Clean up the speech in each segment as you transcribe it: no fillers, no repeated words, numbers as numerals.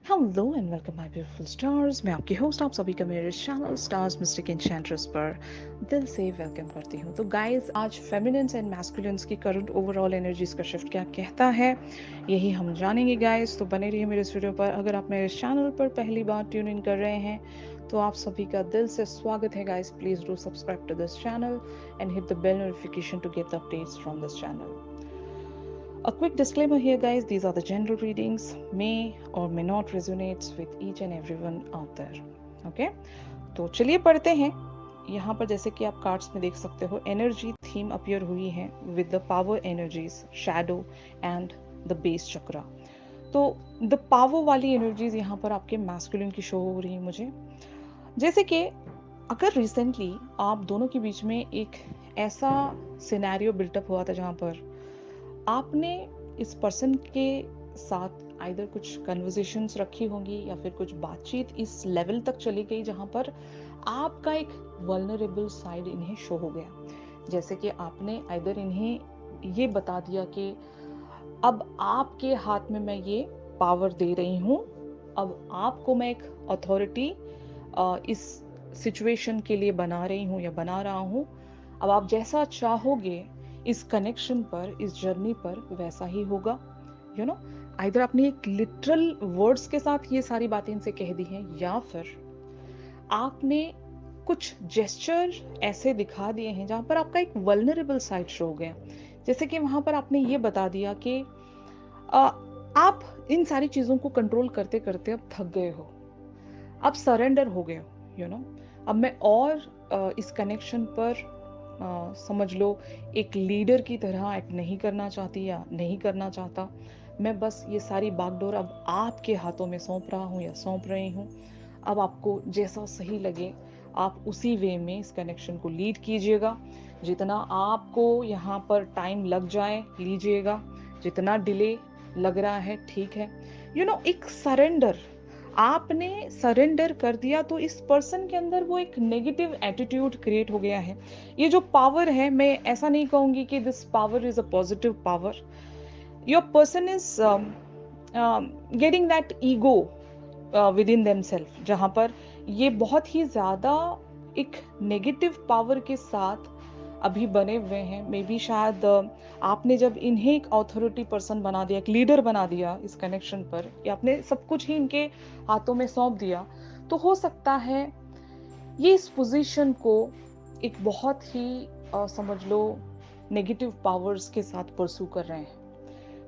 Hello and welcome my beautiful stars. मैं आपकी host, आप सभी का मेरे चैनल स्टार्स मिस्टिक एन्चेंट्रेस पर दिल से वेलकम करती हूँ। तो गाइस, आज फेमिनिन्स एंड मैस्कुलिन्स की करंट ओवरऑल एनर्जीज का शिफ्ट क्या कहता है, यही हम जानेंगे गाइस। तो बने रहिए मेरे इस वीडियो पर। अगर आप मेरे चैनल पर पहली बार ट्यून इन कर रहे हैं तो आप सभी का दिल से स्वागत है guys. Please do subscribe to this channel and hit the bell notification to get the updates from this channel. A quick disclaimer here, guys. These are the general readings, may or may not resonate with each and everyone out there. Okay? तो चलिए पढ़ते हैं। यहाँ पर जैसे कि आप cards में देख सकते हो, एनर्जी थीम अपीयर हुई है with the power energies, shadow and the base chakra. तो द पावर वाली एनर्जीज यहाँ पर आपके मैस्कुलिन की शो हो रही है मुझे। जैसे कि अगर रिसेंटली आप दोनों के बीच में एक ऐसा सिनेरियो बिल्टअप हुआ था जहाँ पर आपने इस पर्सन के साथ आइदर कुछ कन्वर्सेशंस रखी होंगी या फिर कुछ बातचीत इस लेवल तक चली गई जहां पर आपका एक वल्नरेबल साइड इन्हें शो हो गया। जैसे कि आपने आइदर इन्हें ये बता दिया कि अब आपके हाथ में मैं ये पावर दे रही हूँ, अब आपको मैं एक अथॉरिटी इस सिचुएशन के लिए बना रही हूँ या बना रहा हूँ। अब आप जैसा चाहोगे इस कनेक्शन पर, इस जर्नी पर, वैसा ही होगा। यू नो, आइदर आपने एक लिटरल वर्ड्स के साथ ये सारी बातें इनसे कह दी हैं या फिर आपने कुछ जेस्चर ऐसे दिखा दिए हैं जहां पर आपका एक वल्नरेबल साइड शो हो गया। जैसे कि वहां पर आपने ये बता दिया कि आप इन सारी चीजों को कंट्रोल करते करते अब थक गए हो, अब सरेंडर हो गए हो। अब मैं और इस कनेक्शन पर समझ लो एक लीडर की तरह एक्ट नहीं करना चाहती या नहीं करना चाहता। मैं बस ये सारी बागडोर अब आपके हाथों में सौंप रहा हूँ या सौंप रही हूँ। अब आपको जैसा सही लगे आप उसी वे में इस कनेक्शन को लीड कीजिएगा। जितना आपको यहाँ पर टाइम लग जाए लीजिएगा, जितना डिले लग रहा है ठीक है। एक सरेंडर, आपने सरेंडर कर दिया तो इस पर्सन के अंदर वो एक नेगेटिव एटीट्यूड क्रिएट हो गया है। ये जो पावर है, मैं ऐसा नहीं कहूंगी कि this power is a positive power. Your person is getting that ego within themselves, जहां पर ये बहुत ही ज्यादा एक नेगेटिव पावर के साथ अभी बने हुए हैं। मे बी शायद आपने जब इन्हें एक अथॉरिटी पर्सन बना दिया, एक लीडर बना दिया इस कनेक्शन पर, या आपने सब कुछ ही इनके हाथों में सौंप दिया, तो हो सकता है ये इस पोजीशन को एक बहुत ही समझ लो नेगेटिव पावर्स के साथ परसू कर रहे हैं।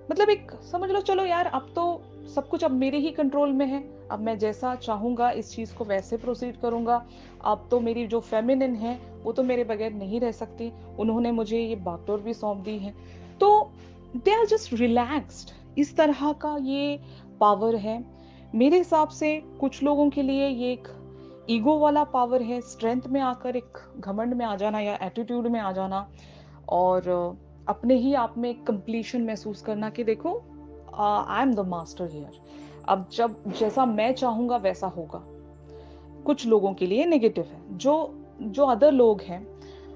मतलब एक समझ लो, चलो यार अब तो सब कुछ अब मेरे ही कंट्रोल में है, अब मैं जैसा चाहूंगा इस चीज को वैसे प्रोसीड करूंगा। अब तो मेरी जो फेमिनिन है वो तो मेरे बगैर नहीं रह सकती, उन्होंने मुझे ये बागडोर भी सौंप दी है। तो दे आर जस्ट रिलैक्स्ड, इस तरह का ये पावर है। मेरे हिसाब से कुछ लोगों के लिए ये एक ईगो वाला पावर है, स्ट्रेंथ में आकर एक घमंड में आ जाना या एटीट्यूड में आ जाना, और अपने ही आप में एक कंप्लीशन महसूस करना कि देखो I am the master here, अब जब जैसा मैं चाहूंगा वैसा होगा। कुछ लोगों के लिए नेगेटिव है। जो जो अदर लोग हैं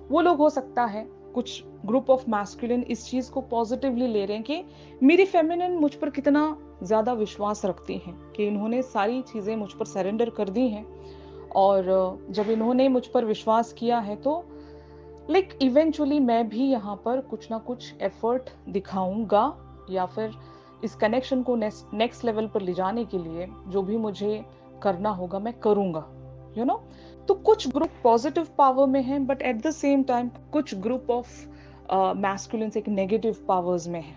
वो लोग हो सकता है कुछ ग्रुप ऑफ मैस्कुलिन इस चीज को पॉजिटिवली ले रहे हैं कि मेरी फेमिनिन मुझ पर कितना ज्यादा विश्वास रखती हैं कि इन्होंने सारी चीजें मुझ पर सरेंडर कर दी हैं, और जब इन्होंने मुझ पर विश्वास किया है तो इवेंचुअली मैं भी यहाँ पर कुछ ना कुछ एफर्ट दिखाऊंगा, या फिर इस कनेक्शन को नेक्स्ट लेवल पर ले जाने के लिए जो भी मुझे करना होगा मैं करूंगा। यू नो तो कुछ ग्रुप पॉजिटिव पावर में है, but at the same time कुछ ग्रुप ऑफ मैस्कुलिन्स एक नेगेटिव पावर्स में है।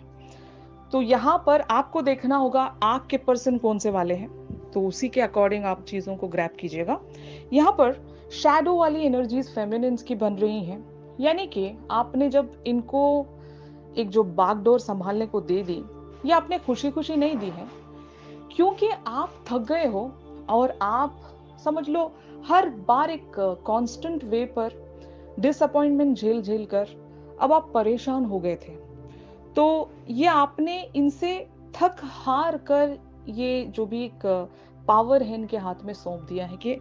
तो यहाँ पर आपको देखना होगा आपके पर्सन कौन से वाले हैं, तो उसी के अकॉर्डिंग आप चीजों को ग्रैब कीजिएगा। यहाँ पर शैडो वाली एनर्जीज फेमिनिन्स की बन रही हैं, यानी कि आपने जब इनको एक जो बागडोर संभालने को दे दी, ये आपने खुशी खुशी नहीं दी है, क्योंकि आप थक गए हो और आप समझ लो हर बार एक कांस्टेंट वे पर डिसअपॉइंटमेंट झेल झेल कर अब आप परेशान हो गए थे। तो ये आपने इनसे थक हार कर ये जो भी एक पावर है इनके हाथ में सौंप दिया है कि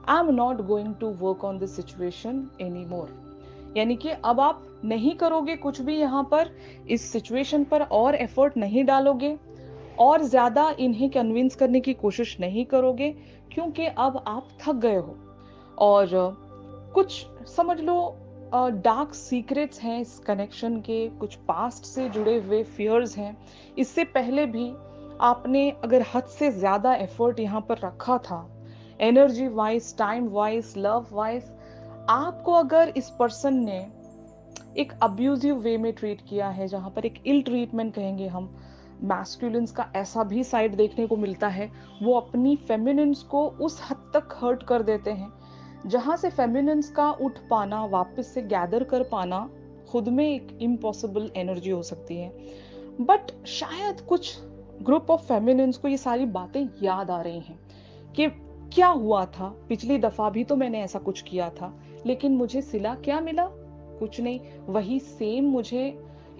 I am not going to work on this situation any more. यानी कि अब आप नहीं करोगे कुछ भी यहाँ पर, इस सिचुएशन पर और एफर्ट नहीं डालोगे, और ज्यादा इन्हें कन्विंस करने की कोशिश नहीं करोगे, क्योंकि अब आप थक गए हो। और कुछ समझ लो डार्क सीक्रेट्स हैं इस कनेक्शन के, कुछ पास्ट से जुड़े हुए फियर्स हैं। इससे पहले भी आपने अगर हद से ज्यादा एफर्ट यहाँ पर रखा था, energy wise, time wise, love wise, आपको अगर इस पर्सन ने एक अब्यूजिव वे में ट्रीट किया है, जहां पर एक इल ट्रीटमेंट कहेंगे हम, मैस्कुलिन्स का ऐसा भी साइड देखने को मिलता है, वो अपनी फेमिनिन्स को उस हद तक हर्ट कर देते हैं जहां से फेमिनिन्स का उठ पाना, वापस से गैदर कर पाना खुद में एक इम्पॉसिबल एनर्जी हो सकती है। बट शायद कुछ ग्रुप ऑफ फेमिनिन्स को ये सारी बातें याद आ रही हैं कि क्या हुआ था, पिछली दफा भी तो मैंने ऐसा कुछ किया था, लेकिन मुझे सिला क्या मिला? कुछ नहीं, वही सेम मुझे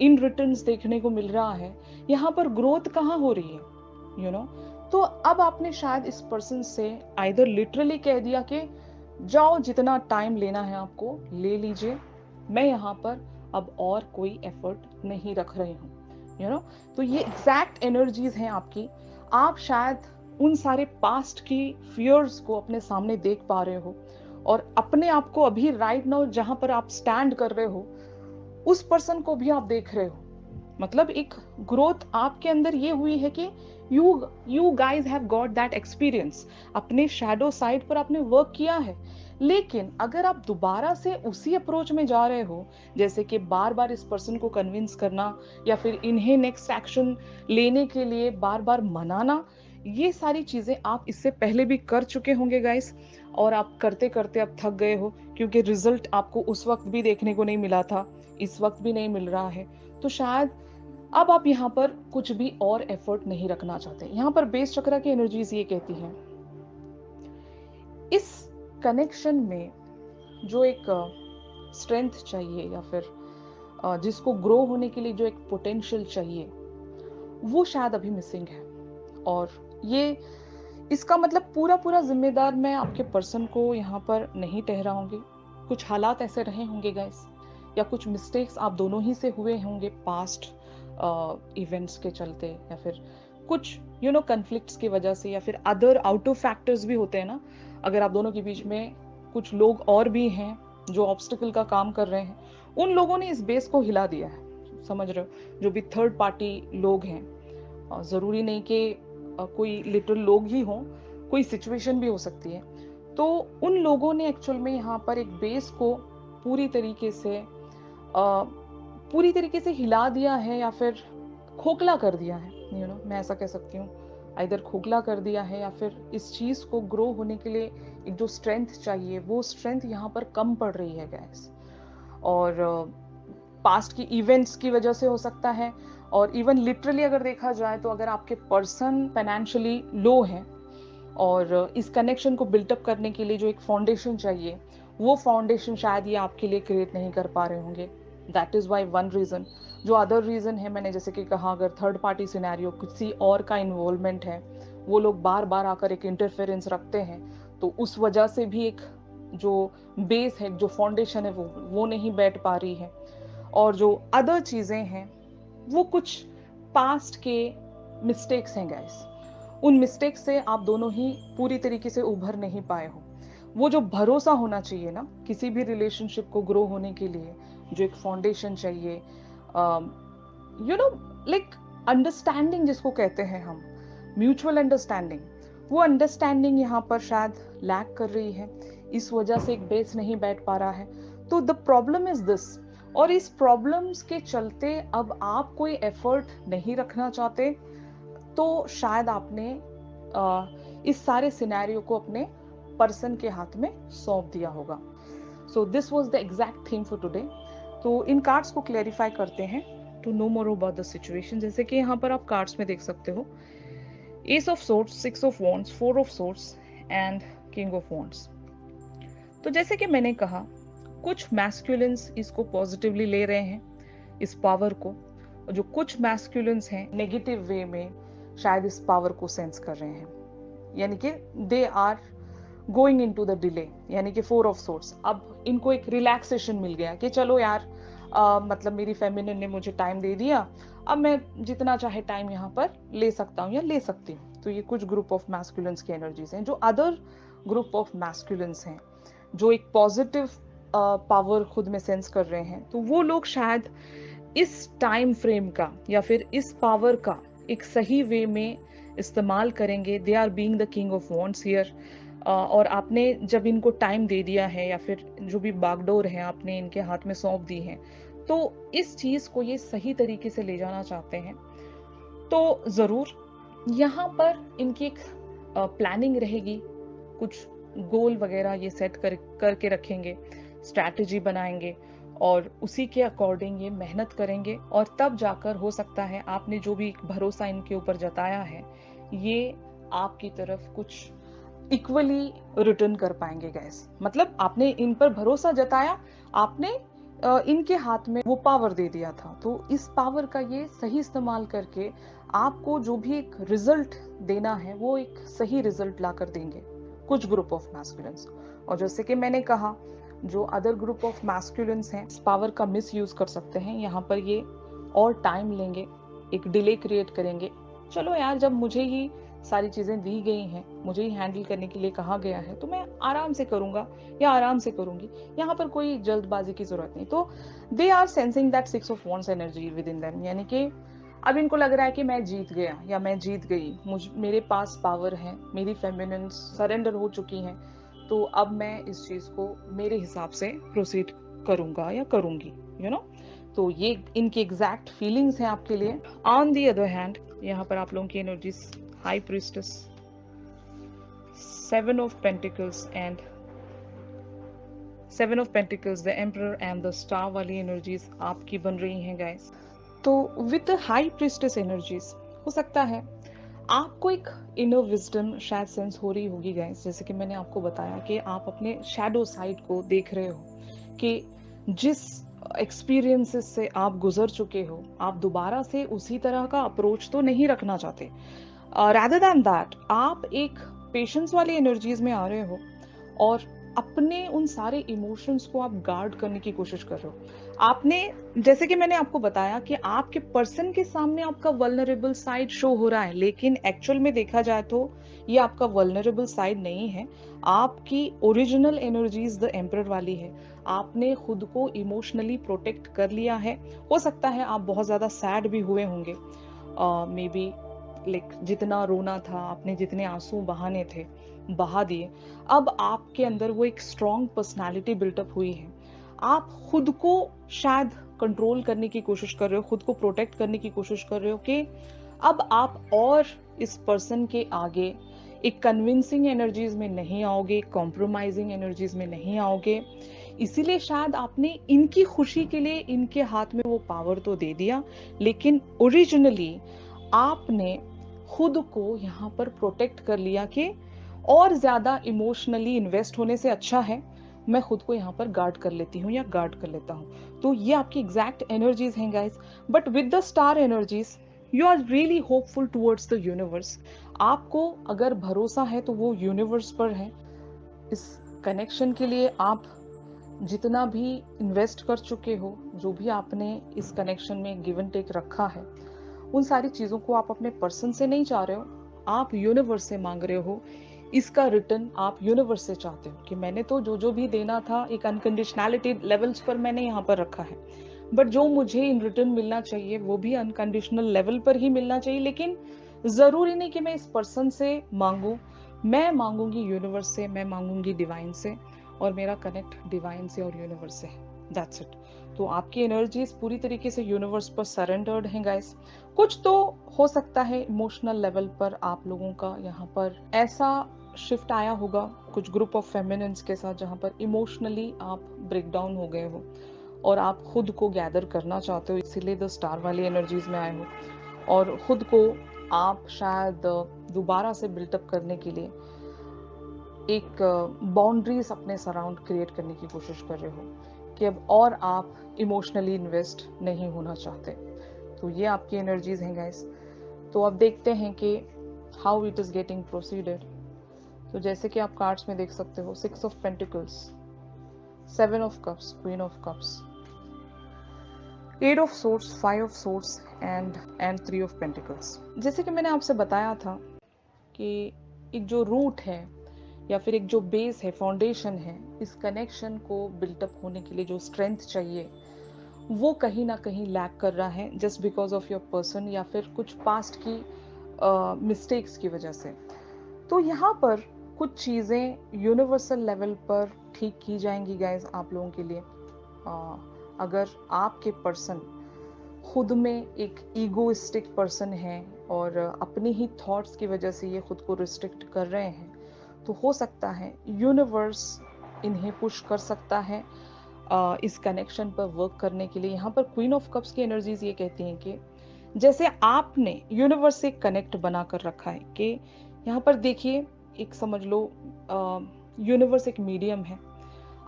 इन रिटर्न्स देखने को मिल रहा है। यहाँ पर ग्रोथ कहाँ हो रही है, यू नो। तो अब आपने शायद इस पर्सन से आइदर लिटरली कह दिया कि जाओ, जितना टाइम लेना है आपको ले लीजिए, मैं यहाँ पर अब और कोई एफर्ट नहीं रख रही हूँ, यू नो। तो ये एग्जैक्ट एनर्जीज हैं आपकी। आप शायद उन सारे पास्ट की फियर्स को अपने सामने देख पा रहे हो, और अपने आप को अभी राइट नाउ जहां पर आप स्टैंड कर रहे हो, उस पर्सन को भी आप देख रहे हो। मतलब एक ग्रोथ आपके अंदर ये हुई है कि you guys have got that experience. अपने शैडो साइड पर आपने वर्क किया है। लेकिन अगर आप दोबारा से उसी अप्रोच में जा रहे हो, जैसे कि बार बार इस पर्सन को कन्विंस करना या फिर इन्हें नेक्स्ट एक्शन लेने के लिए बार बार मनाना, ये सारी चीजें आप इससे पहले भी कर चुके होंगे गाइस, और आप करते करते अब थक गए हो, क्योंकि रिजल्ट आपको उस वक्त भी देखने को नहीं मिला था, इस वक्त भी नहीं मिल रहा है। तो शायद अब आप यहाँ पर कुछ भी और एफर्ट नहीं रखना चाहते। यहाँ पर बेस चक्रा की एनर्जीज ये कहती हैं, इस कनेक्शन में जो एक स्ट्रेंथ चाहिए या फिर जिसको ग्रो होने के लिए जो एक पोटेंशियल चाहिए, वो शायद अभी मिसिंग है। और ये इसका मतलब पूरा पूरा जिम्मेदार मैं आपके पर्सन को यहाँ पर नहीं ठहराऊंगी। कुछ हालात ऐसे रहे होंगे गाइस, या कुछ मिस्टेक्स आप दोनों ही से हुए होंगे पास्ट इवेंट्स के चलते, या फिर कुछ कन्फ्लिक्ट्स की वजह से, या फिर अदर आउट ऑफ फैक्टर्स भी होते हैं ना। अगर आप दोनों के बीच में कुछ लोग और भी हैं जो ऑब्स्टिकल का काम कर रहे हैं, उन लोगों ने इस बेस को हिला दिया है, समझ रहे हो। जो भी थर्ड पार्टी लोग हैं, जरूरी नहीं कि कोई लिटरल लोग ही हों, कोई सिचुएशन भी हो सकती है। तो उन लोगों ने एक्चुअल में यहाँ पर एक बेस को पूरी तरीके से हिला दिया है, या फिर खोखला कर दिया है, मैं ऐसा कह सकती हूँ। आइदर खोखला कर दिया है, या फिर इस चीज को ग्रो होने के लिए एक जो स्ट्रेंथ चाहिए, वो स्ट्रेंथ यहाँ पर कम पड़ रही है गैस। और पास्ट की इवेंट्स की वजह से हो सकता है, और इवन लिटरली अगर देखा जाए तो अगर आपके पर्सन फाइनेंशियली लो है, और इस कनेक्शन को बिल्टअप करने के लिए जो एक फाउंडेशन चाहिए, वो फाउंडेशन शायद ये आपके लिए क्रिएट नहीं कर पा रहे होंगे। That is why one reason. जो अदर रीजन है, मैंने जैसे कि कहा, अगर थर्ड पार्टी सिनेरियो, किसी और का इन्वॉल्वमेंट है, वो लोग बार बार आकर एक इंटरफेरेंस रखते हैं, तो उस वजह से भी एक जो बेस है, जो फाउंडेशन है, वो नहीं बैठ पा रही है। और जो अदर चीजें हैं, वो कुछ पास्ट के मिस्टेक्स हैं गाइस। उन मिस्टेक्स से आप दोनों ही पूरी तरीके से उभर नहीं पाए हो। वो जो भरोसा होना चाहिए ना किसी भी रिलेशनशिप को ग्रो होने के लिए, जो एक फाउंडेशन चाहिए, लाइक अंडरस्टैंडिंग जिसको कहते हैं हम, म्यूचुअल अंडरस्टैंडिंग, वो अंडरस्टैंडिंग यहाँ पर शायद लैक कर रही है। इस वजह से एक बेस नहीं बैठ पा रहा है। तो द प्रॉब्लम इज दिस। और इस प्रॉब्लम्स के चलते अब आप कोई एफर्ट नहीं रखना चाहते, तो शायद आपने इस सारे सिनेरियो को अपने पर्सन के हाथ में सौंप दिया होगा। So this was the exact theme for today. तो इन कार्ड्स को क्लैरिफाई करते हैं to know more about the situation. जैसे कि यहाँ पर आप कार्ड्स में देख सकते हो, S of swords, six of wands, four of swords and king of wands. तो जैसे कि मैंने कहा, कुछ मैस्कुलिन्स इसको पॉजिटिवली ले रहे हैं, इस पावर को, और जो कुछ मैस्कुलिन्स हैं नेगेटिव वे में शायद इस पावर को सेंस कर रहे हैं, यानी कि they are going into the delay, यानी कि फोर ऑफ सोर्ड्स। अब इनको एक रिलैक्सेशन मिल गया कि चलो यार, मतलब मेरी फेमिनिन ने मुझे टाइम दे दिया, अब मैं जितना चाहे टाइम यहाँ पर ले सकता हूँ या ले सकती हूँ। तो ये कुछ ग्रुप ऑफ मैस्कुलिन्स की एनर्जीज हैं। जो अदर ग्रुप ऑफ मैस्कुलिन्स हैं, जो एक पॉजिटिव पावर खुद में सेंस कर रहे हैं, तो वो लोग शायद इस टाइम फ्रेम का या फिर इस पावर का एक सही वे में इस्तेमाल करेंगे। They are being the king of wands here. और आपने जब इनको टाइम दे दिया है या फिर जो भी बागडोर है आपने इनके हाथ में सौंप दी है, तो इस चीज को ये सही तरीके से ले जाना चाहते हैं। तो जरूर यहाँ पर इनकी एक प्लानिंग रहेगी, कुछ गोल वगैरह ये सेट करके रखेंगे, स्ट्रैटेजी बनाएंगे और उसी के अकॉर्डिंग ये मेहनत करेंगे। और तब जाकर हो सकता है आपने जो भी भरोसा इनके ऊपर जताया है, ये आपकी तरफ कुछ इक्वली रिटर्न कर पाएंगे गाइस। मतलब आपने इन पर भरोसा जताया, आपने इनके हाथ में वो पावर दे दिया था, तो इस पावर का ये सही इस्तेमाल करके आपको जो भी एक रिजल्ट देना है वो एक सही रिजल्ट ला कर देंगे कुछ ग्रुप ऑफ मैस्कुलिन्स। और जैसे कि मैंने कहा, जो अदर ग्रुप ऑफ मैस्कुलिन्स हैं इस पावर का मिस यूज कर सकते हैं। यहाँ पर ये और टाइम लेंगे, एक डिले क्रिएट करेंगे। चलो यार, जब मुझे ही सारी चीजें दी गई हैं, मुझे ही हैंडल करने के लिए कहा गया है, तो मैं आराम से करूंगा या आराम से करूंगी। यहाँ पर कोई जल्दबाजी की जरूरत नहीं। तो they are sensing that 6 of wands energy within them, यानी कि अब इनको लग रहा है कि मैं जीत गया या मैं जीत गई, मेरे पास पावर है, मेरी फेमिनिन्स सरेंडर हो चुकी हैं, तो अब मैं इस चीज को मेरे हिसाब से प्रोसीड करूंगा या करूंगी, यू नो। तो ये इनकी एग्जैक्ट फीलिंग्स हैं आपके लिए। ऑन दी अदर हैंड, यहाँ पर आप लोगों की energies high priestess, 7 of Pentacles and 7 of Pentacles, the Emperor and the Star वाली एनर्जीज आपकी बन रही हैं गाइस। तो विद हाई प्रीस्टेस एनर्जीज हो सकता है आपको एक इनर विजडम शायद सेंस हो रही होगी गाइस। जैसे कि मैंने आपको बताया कि आप अपने शैडो साइड को देख रहे हो कि जिस एक्सपीरियंसेस से आप गुजर चुके हो, आप दोबारा से उसी तरह का अप्रोच तो नहीं रखना चाहते। रादर दैन दैट आप एक पेशेंस वाली एनर्जीज में आ रहे हो और अपने उन सारे इमोशंस को आप गार्ड करने की कोशिश कर रहे हो। आपने, जैसे कि मैंने आपको बताया कि आपके पर्सन के सामने आपका वल्नरेबल साइड शो हो रहा है, लेकिन एक्चुअल में देखा जाए तो ये आपका वल्नरेबल साइड नहीं है। आपकी ओरिजिनल एनर्जीज द एम्परर वाली है। आपने खुद को इमोशनली प्रोटेक्ट कर लिया है। हो सकता है आप बहुत ज्यादा सैड भी हुए होंगे, मे बी लाइक जितना रोना था, आपने जितने आंसू बहाने थे बहा दिए। अब आपके अंदर वो एक स्ट्रॉन्ग पर्सनालिटी बिल्टअप हुई है। आप खुद को शायद कंट्रोल करने की कोशिश कर रहे हो, खुद को प्रोटेक्ट करने की कोशिश कर रहे हो कि अब आप और इस पर्सन के आगे एक कन्विंसिंग एनर्जीज में नहीं आओगे, कॉम्प्रोमाइजिंग एनर्जीज में नहीं आओगे। इसीलिए शायद आपने इनकी खुशी के लिए इनके हाथ में वो पावर तो दे दिया, लेकिन ओरिजिनली आपने खुद को यहाँ पर प्रोटेक्ट कर लिया कि और ज्यादा इमोशनली इन्वेस्ट होने से अच्छा है मैं खुद को यहाँ पर गार्ड कर लेती हूँ या गार्ड कर लेता हूँ। तो ये आपकी एग्जैक्ट एनर्जीज हैं guys. But with the star energies you are really hopeful towards the universe. आपको अगर भरोसा है तो वो यूनिवर्स पर है। इस कनेक्शन के लिए आप जितना भी इन्वेस्ट कर चुके हो, जो भी आपने इस कनेक्शन में गिव एंड टेक रखा है, उन सारी चीजों को आप अपने पर्सन से नहीं चाह रहे हो, आप यूनिवर्स से मांग रहे हो। इसका रिटर्न आप यूनिवर्स से चाहते हो कि मैंने तो जो जो भी देना था एक अनकंडीशनैलिटी लेवल्स पर मैंने यहाँ पर रखा है, बट जो मुझे इन रिटर्न मिलना चाहिए वो भी अनकंडीशनल लेवल पर ही मिलना चाहिए। लेकिन जरूरी नहीं कि मैं इस पर्सन से मांगू, मैं मांगूंगी यूनिवर्स से, मैं मांगूंगी डिवाइन से, और मेरा कनेक्ट डिवाइन से और यूनिवर्स से। That's it. तो आपकी एनर्जीज पूरी तरीके से यूनिवर्स पर सरेंडर्ड हैं गाइस। कुछ तो हो सकता है इमोशनल लेवल पर आप लोगों का यहाँ पर ऐसा शिफ्ट आया होगा कुछ ग्रुप ऑफ फेमिनिन्स के साथ, जहाँ पर इमोशनली आप ब्रेक डाउन हो गए हो और आप खुद को गैदर करना चाहते हो, इसीलिए द स्टार वाली एनर्जीज में आए हो और खुद को आप शायद दोबारा से बिल्टअप करने के लिए एक बाउंड्रीज अपने सराउंड क्रिएट करने की कोशिश कर रहे हो कि अब और आप इमोशनली इन्वेस्ट नहीं होना चाहते। तो ये आपकी एनर्जीज हैं गाइस। तो अब देखते हैं कि how it is getting proceeded. तो जैसे कि आप कार्ड्स में देख सकते हो, 6 of pentacles, 7 of cups, queen of cups, 8 of swords, 5 of swords and three of pentacles. जैसे कि मैंने आपसे बताया था कि एक जो रूट है या फिर एक जो बेस है, फाउंडेशन है, इस कनेक्शन को बिल्टअप होने के लिए जो स्ट्रेंथ चाहिए वो कहीं ना कहीं लैक कर रहा है, just because of your person या फिर कुछ पास्ट की मिस्टेक्स की वजह से। तो यहाँ पर कुछ चीज़ें यूनिवर्सल लेवल पर ठीक की जाएंगी गाइज आप लोगों के लिए। अगर आपके पर्सन खुद में एक ईगोइस्टिक पर्सन है और अपनी ही थॉट्स की वजह से ये खुद को रिस्ट्रिक्ट कर रहे हैं, तो हो सकता है यूनिवर्स इन्हें पुश कर सकता है इस कनेक्शन पर वर्क करने के लिए। यहाँ पर क्वीन ऑफ कप्स की एनर्जीज ये कहती हैं कि जैसे आपने यूनिवर्स से कनेक्ट बना कर रखा है कि यहाँ पर देखिए, एक समझ लो यूनिवर्स एक मीडियम है।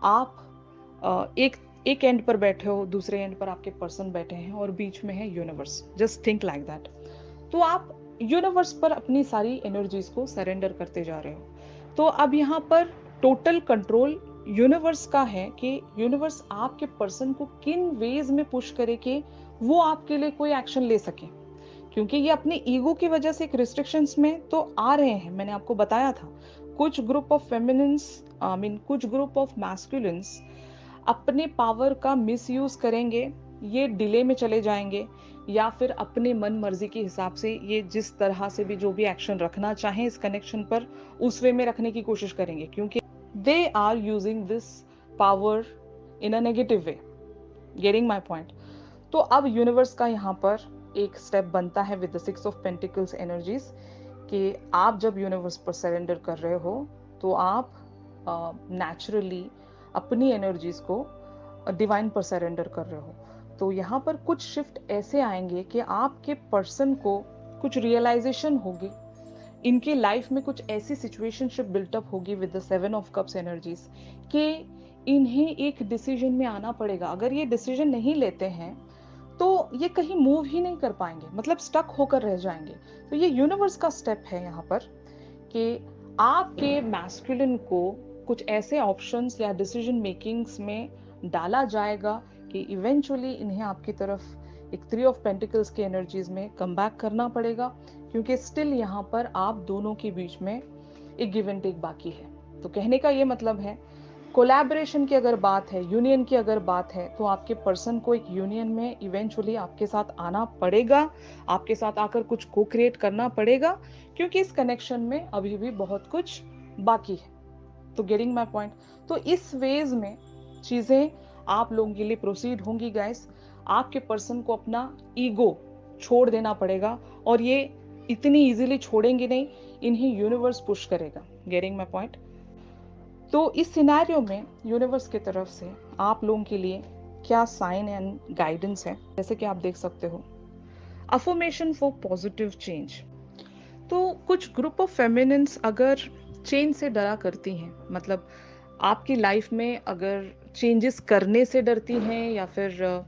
आप एक एंड पर बैठे हो, दूसरे एंड पर आपके पर्सन बैठे हैं और बीच में है universe. Just think like that. तो आप यूनिवर्स पर अपनी सारी एनर्जीज को सरेंडर करते जा रहे हो। तो अब यहाँ पर टोटल कंट्रोल यूनिवर्स का है कि यूनिवर्स आपके पर्सन को किन वेज में पुश करे कि वो आपके लिए कोई एक्शन ले सके, क्योंकि ये अपनी ईगो की वजह से एक रिस्ट्रिक्शंस में तो आ रहे हैं। मैंने आपको बताया था कुछ ग्रुप ऑफ फेमिनिन्स कुछ ग्रुप ऑफ मैस्कुलिन्स अपने पावर का मिसयूज करेंगे, ये डिले में चले जाएंगे या फिर अपने मन मर्जी के हिसाब से ये जिस तरह से भी जो भी एक्शन रखना चाहें इस कनेक्शन पर उस वे में रखने की कोशिश करेंगे, क्योंकि they are using this power in a negative way. Getting my point? तो अब यूनिवर्स का यहाँ पर एक स्टेप बनता है with the six of pentacles energies कि आप जब यूनिवर्स पर सरेंडर कर रहे हो तो आप नेचुरली अपनी एनर्जीज को डिवाइन पर सरेंडर कर रहे हो। तो यहाँ पर कुछ शिफ्ट ऐसे आएंगे कि आपके पर्सन को कुछ रियलाइजेशन होगी, इनके लाइफ में कुछ ऐसी सिचुएशनशिप बिल्टअप होगी with the seven of cups energies कि इन्हें एक डिसीजन में आना पड़ेगा। अगर ये डिसीजन नहीं लेते हैं तो ये कहीं मूव ही नहीं कर पाएंगे, मतलब स्टक होकर रह जाएंगे। तो ये यूनिवर्स का स्टेप है यहाँ पर कि आपके मैस्कुलिन को कुछ ऐसे ऑप्शंस या डिसीजन मेकिंग्स में डाला जाएगा कि इवेंचुअली इन्हें आपकी तरफ एक थ्री ऑफ पेंटिकल्स की एनर्जीज में कम बैक करना पड़ेगा, क्योंकि स्टिल यहाँ पर आप दोनों के बीच में एक गिव एंड टेक बाकी है। तो कहने का ये मतलब है कोलैबोरेशन की अगर बात है, यूनियन की अगर बात है, तो आपके पर्सन को एक यूनियन में इवेंचुअली आपके साथ आना पड़ेगा, आपके साथ आकर कुछ को क्रिएट करना पड़ेगा, क्योंकि इस कनेक्शन में अभी भी बहुत कुछ बाकी है। तो गेटिंग माय पॉइंट? तो इस वेज में चीजें आप लोगों के लिए प्रोसीड होंगी गाइस। आपके पर्सन को अपना ईगो छोड़ देना पड़ेगा और ये इतनी इजीली छोड़ेंगे नहीं, इन्हें यूनिवर्स पुश करेगा। Getting my point? तो इस सिनेरियो में यूनिवर्स की तरफ से आप लोगों के लिए क्या साइन एंड गाइडेंस है, जैसे कि आप देख सकते हो, अफर्मेशन फॉर पॉजिटिव चेंज। तो कुछ ग्रुप ऑफ फेमिनिन्स अगर चेंज से डरा करती हैं, मतलब आपकी लाइफ में अगर चेंजेस करने से डरती हैं या फिर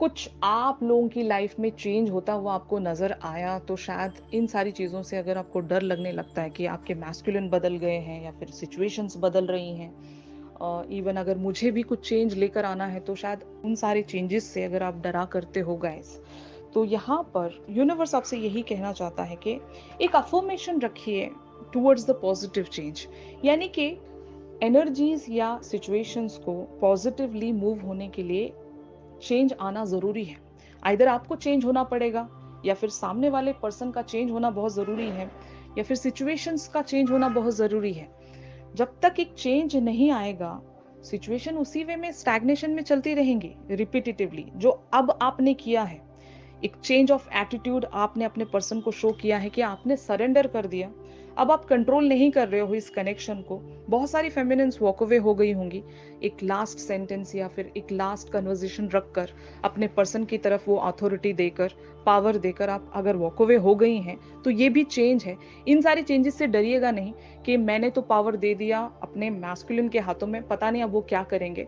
कुछ आप लोगों की लाइफ में चेंज होता हुआ आपको नजर आया, तो शायद इन सारी चीज़ों से अगर आपको डर लगने लगता है कि आपके मैस्कुलिन बदल गए हैं या फिर सिचुएशंस बदल रही हैं, इवन अगर मुझे भी कुछ चेंज लेकर आना है, तो शायद उन सारे चेंजेस से अगर आप डरा करते हो गाइस, तो यहाँ पर यूनिवर्स आपसे यही कहना चाहता है कि एक अफर्मेशन रखिए टुवर्ड्स द पॉजिटिव चेंज। यानी कि एनर्जीज या सिचुएशंस को पॉजिटिवली मूव होने के लिए चेंज आना जरूरी है। आइदर आपको चेंज होना पड़ेगा या फिर सामने वाले पर्सन का चेंज होना बहुत जरूरी है या फिर सिचुएशंस का चेंज होना बहुत जरूरी है। जब तक एक चेंज नहीं आएगा, सिचुएशन उसी वे में स्टैग्नेशन में चलती रहेंगी रिपीटेटिवली। जो अब आपने किया है, एक चेंज ऑफ एटीट्यूड आपने अपने पर्सन को शो किया है कि आपने सरेंडर कर दिया, अब आप कंट्रोल नहीं कर रहे हो इस कनेक्शन को। बहुत सारी फेमिनिन्स वॉक अवे हो गई होंगी एक लास्ट सेंटेंस या फिर एक लास्ट कन्वर्सेशन रखकर, अपने पर्सन की तरफ वो अथॉरिटी देकर, पावर देकर आप अगर वॉक अवे हो गई हैं, तो ये भी चेंज है। इन सारी चेंजेस से डरिएगा नहीं कि मैंने तो पावर दे दिया अपने मैस्कुलिन के हाथों में, पता नहीं अब वो क्या करेंगे।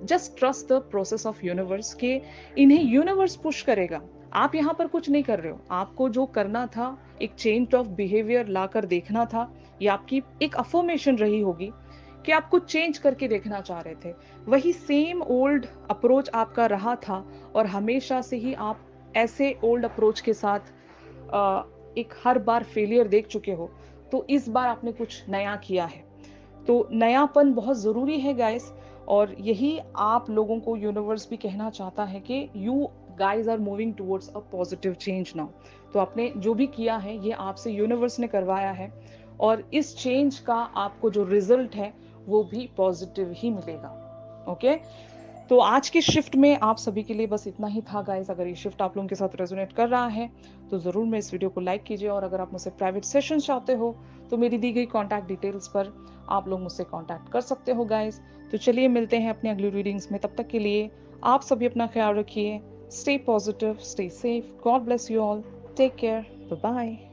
Just trust the process of universe कि इन्हें यूनिवर्स पुश करेगा। आप यहाँ पर कुछ नहीं कर रहे हो, आपको जो करना था एक चेंज ऑफ बिहेवियर लाकर देखना था, या आपकी एक अफर्मेशन रही होगी कि आप कुछ चेंज करके देखना चाह रहे थे। वही सेम ओल्ड अप्रोच आपका रहा था और हमेशा से ही आप ऐसे ओल्ड अप्रोच के साथ एक हर बार फेलियर देख चुके हो, तो इस बार आपने कुछ नया किया है। तो नयापन बहुत ज़रूरी है गाइस, और यही आप लोगों को यूनिवर्स भी कहना चाहता है कि you guys are moving towards a positive change now. तो आपने जो भी किया है ये आपसे यूनिवर्स ने करवाया है, और इस चेंज का आपको जो रिजल्ट है वो भी पॉजिटिव ही मिलेगा। ओके, तो आज की शिफ्ट में आप सभी के लिए बस इतना ही था गाइस। अगर ये शिफ्ट आप लोगों के साथ रेजोनेट कर रहा है तो ज़रूर मेरे इस वीडियो को लाइक कीजिए, और अगर आप मुझसे प्राइवेट सेशन चाहते हो तो मेरी दी गई कॉन्टैक्ट डिटेल्स पर आप लोग मुझसे कॉन्टैक्ट कर सकते हो गाइस। तो चलिए मिलते हैं अपनी अगली रीडिंग्स में, तब तक के लिए आप सभी अपना ख्याल रखिए। Stay positive, stay safe, God bless you all, take care, bye bye.